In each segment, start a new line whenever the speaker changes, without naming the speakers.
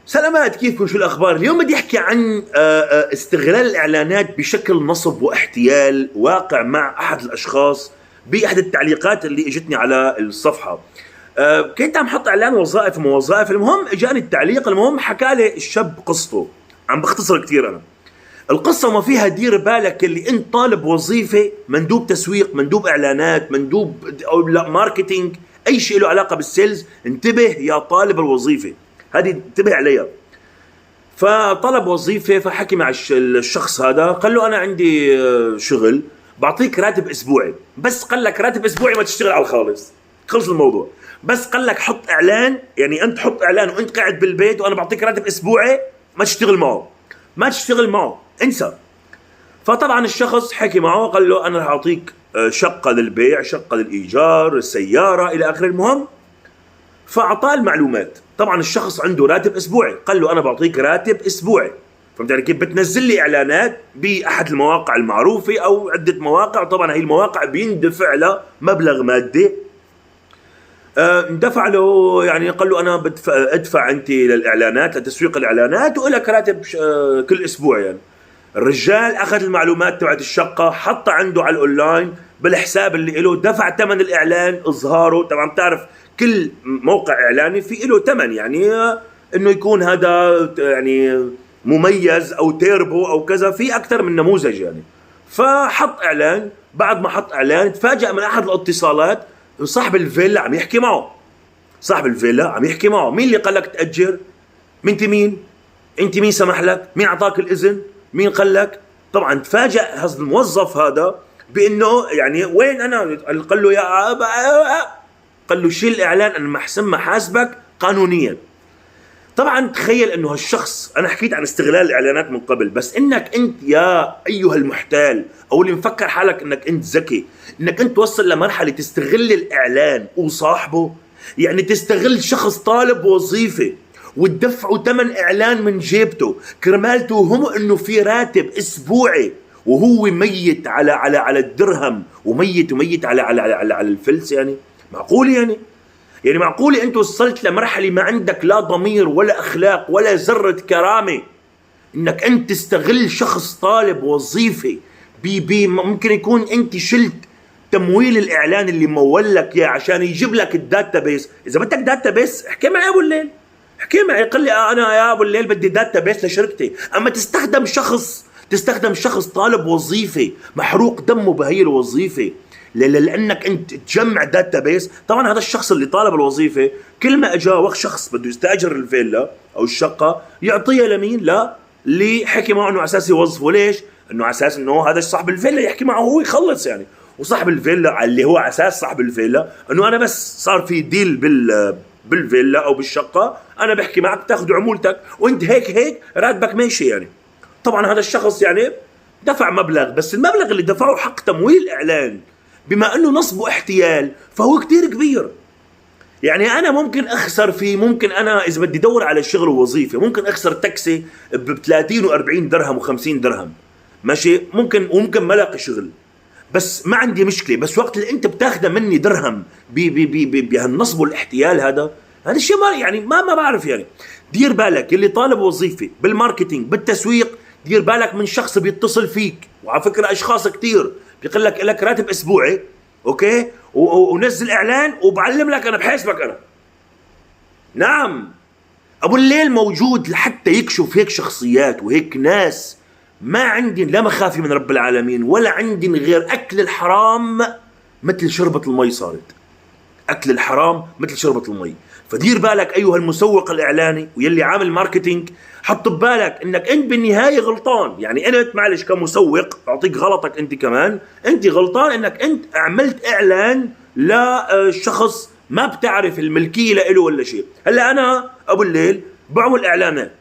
سلامات، كيفكم؟ شو الأخبار؟ اليوم بدي أحكي عن استغلال الإعلانات بشكل نصب واحتيال واقع مع أحد الأشخاص بأحد التعليقات اللي اجتني على الصفحة. كنت عم حط إعلان وظائف ووظائف، المهم اجاني التعليق، المهم حكى لي الشاب قصته. عم بختصر كثير أنا. القصة ما فيها دير بالك اللي انت طالب وظيفة، مندوب تسويق، مندوب إعلانات، مندوب أو لا ماركتينج، أي شيء له علاقة بالسيلز، انتبه يا طالب الوظيفة، هذه انتبه عليها. فطلب وظيفة، فحكي مع الشخص هذا، قال له أنا عندي شغل بعطيك راتب أسبوعي، بس قال لك راتب أسبوعي ما تشتغل على الخالص، خلص الموضوع. بس قال لك حط إعلان، يعني أنت حط إعلان وأنت قاعد بالبيت وأنا بعطيك راتب أسبوعي، ما تشتغل معه، ما تشتغل معه، انسى. فطبعا الشخص حكي معه، قال له أنا رح أعطيك شقة للبيع، شقة للإيجار، سيارة إلى آخره. المهم فأعطاه المعلومات. طبعا الشخص عنده راتب أسبوعي، قال له أنا بعطيك راتب أسبوعي. فهمت علي كيف؟ بتنزل لي إعلانات بأحد المواقع المعروفة أو عدة مواقع، طبعا هي المواقع بيندفع لها مبلغ مادي. دفع له، يعني قال له أنا ادفع أنت للإعلانات، لتسويق الإعلانات، وإلك راتب كل أسبوع. يعني الرجال أخذ المعلومات تبعت الشقة، حطها عنده على الأونلاين بالحساب اللي له، دفع ثمن الإعلان إظهاره. طبعا بتعرف كل موقع إعلاني في له ثمن، يعني إنه يكون هذا يعني مميز أو تيربو أو كذا، في أكثر من نموذج يعني. فحط إعلان، بعد ما حط إعلان تفاجأ من أحد الاتصالات صاحب الفيلا عم يحكي معه. صاحب الفيلا عم يحكي معه، مين اللي قال لك تأجر؟ انت مين؟ انت مين سمح لك؟ مين اعطاك الاذن؟ مين قال لك؟ طبعا تفاجأ هذا الموظف هذا بانه يعني وين انا؟ قال له يا ابا، قال له شيل الاعلان، انا محاسبك قانونيا. طبعا تخيل انه هالشخص، انا حكيت عن استغلال الاعلانات من قبل، بس انك انت يا ايها المحتال او اللي مفكر حالك انك انت ذكي، انك انت توصل لمرحله تستغل الاعلان وصاحبه. يعني تستغل شخص طالب وظيفه وتدفعوا ثمن اعلان من جيبته كرمال توهمه انه في راتب اسبوعي، وهو ميت على الدرهم، وميت على الفلس. يعني معقول؟ يعني معقول انت وصلت لمرحله ما عندك لا ضمير ولا اخلاق ولا ذره كرامه، انك انت تستغل شخص طالب وظيفه ممكن يكون انت شلت تمويل الاعلان اللي مول لك اياه عشان يجيب لك الداتا بيس. اذا بدك داتا بيس احكي معي ابو الليل، احكي معي، قل لي انا يا ابو الليل بدي داتا بيس لشركتي. اما تستخدم شخص طالب وظيفه محروق دمه بهي الوظيفه لانك انت تجمع داتا بيس. طبعا هذا الشخص اللي طالب الوظيفه كل ما اجى وقت شخص بده يستاجر الفيلا او الشقه يعطيها لمين؟ لا اللي حكي معه انه على اساس يوظفه. ليش؟ انه على اساس انه هذا صاحب الفيلا يحكي معه هو يخلص يعني. وصاحب الفيلا اللي هو على اساس صاحب الفيلا انه انا بس صار في ديل بالفيلا او بالشقه، انا بحكي معك بتاخذ عمولتك وانت هيك راتبك ماشي يعني. طبعا هذا الشخص يعني دفع مبلغ، بس المبلغ اللي دفعه حق تمويل اعلان بما انه نصب واحتيال فهو كتير كبير. يعني انا ممكن اخسر فيه، ممكن انا اذا بدي ادور على شغل ووظيفه ممكن اخسر تاكسي ب 30 و40 درهم و50 درهم، ماشي، ممكن ما الاقي شغل، بس ما عندي مشكله. بس وقت اللي انت بتاخذه مني درهم بهالنصب والاحتيال، هذا الشيء ما يعني ما بعرف. يعني دير بالك اللي طالب وظيفه بالماركتينج بالتسويق، دير بالك من شخص بيتصل فيك، وعلى فكره اشخاص كتير بيقول لك راتب اسبوعي، اوكي، ونزل اعلان وبعلم لك انا بحاسبك انا. نعم، ابو الليل موجود لحتى يكشف هيك شخصيات وهيك ناس ما عندي لا مخافي من رب العالمين ولا عندي غير اكل الحرام مثل شربة المي. صارت اكل الحرام مثل شربة المي. فدير بالك ايها المسوق الاعلاني ويلي عامل ماركتينج، حط ببالك انك انت بالنهايه غلطان. يعني انت معلش كمسوق اعطيك غلطك، انت كمان انت غلطان انك انت عملت اعلان لشخص ما بتعرف الملكيه له ولا شيء. هلا انا ابو الليل بعمل اعلانات،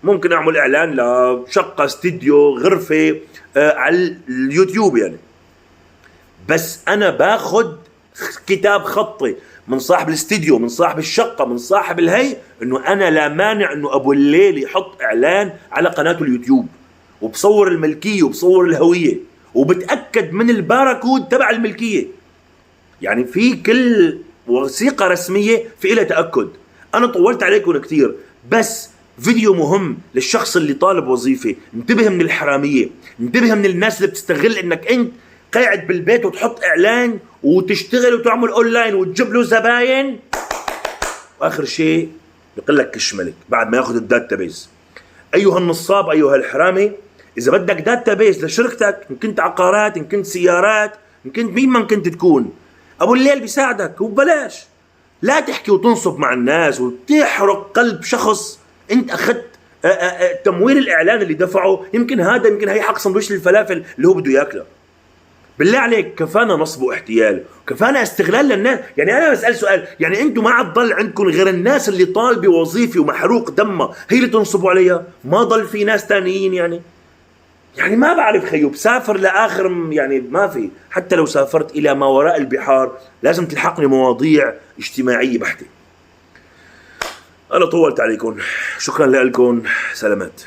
ممكن اعمل اعلان لشقه، استديو، غرفه على اليوتيوب يعني، بس انا باخذ كتاب خطي من صاحب الاستديو، من صاحب الشقه، من صاحب الهي، انه انا لا مانع انه ابو الليل يحط اعلان على قناته اليوتيوب وبصور الملكيه وبصور الهويه وبتاكد من الباركود تبع الملكيه. يعني في كل وثيقه رسميه في لها تاكد. انا طولت عليكم كثير، بس فيديو مهم للشخص اللي طالب وظيفة. انتبه من الحرامية، انتبه من الناس اللي بتستغل انك انت قاعد بالبيت وتحط اعلان وتشتغل وتعمل اونلاين وتجيب له زباين، واخر شيء يقول لك كشملك بعد ما ياخذ الداتا بيز. ايها النصاب، ايها الحرامي، اذا بدك داتا بيز لشركتك، ان كنت عقارات، ان كنت سيارات، ان كنت مين ما كنت تكون، ابو الليل بيساعدك وببلاش. لا تحكي وتنصب مع الناس وتحرق قلب شخص انت اخذت تمويل الاعلان اللي دفعه، يمكن هي حق سندويش الفلافل اللي هو بده ياكله. بالله عليك كفانا نصب واحتيال، كفانا استغلال للناس. يعني انا بسال سؤال، يعني انتم ما عاد ضل عندكم غير الناس اللي طالبه وظيفه ومحروق دمها هي اللي تنصبوا عليها؟ ما ضل في ناس ثانيين؟ يعني ما بعرف خيو، بسافر لاخر، يعني ما في، حتى لو سافرت الى ما وراء البحار لازم تلحقني مواضيع اجتماعيه بحته. انا طولت عليكم، شكرا لكم، سلامات.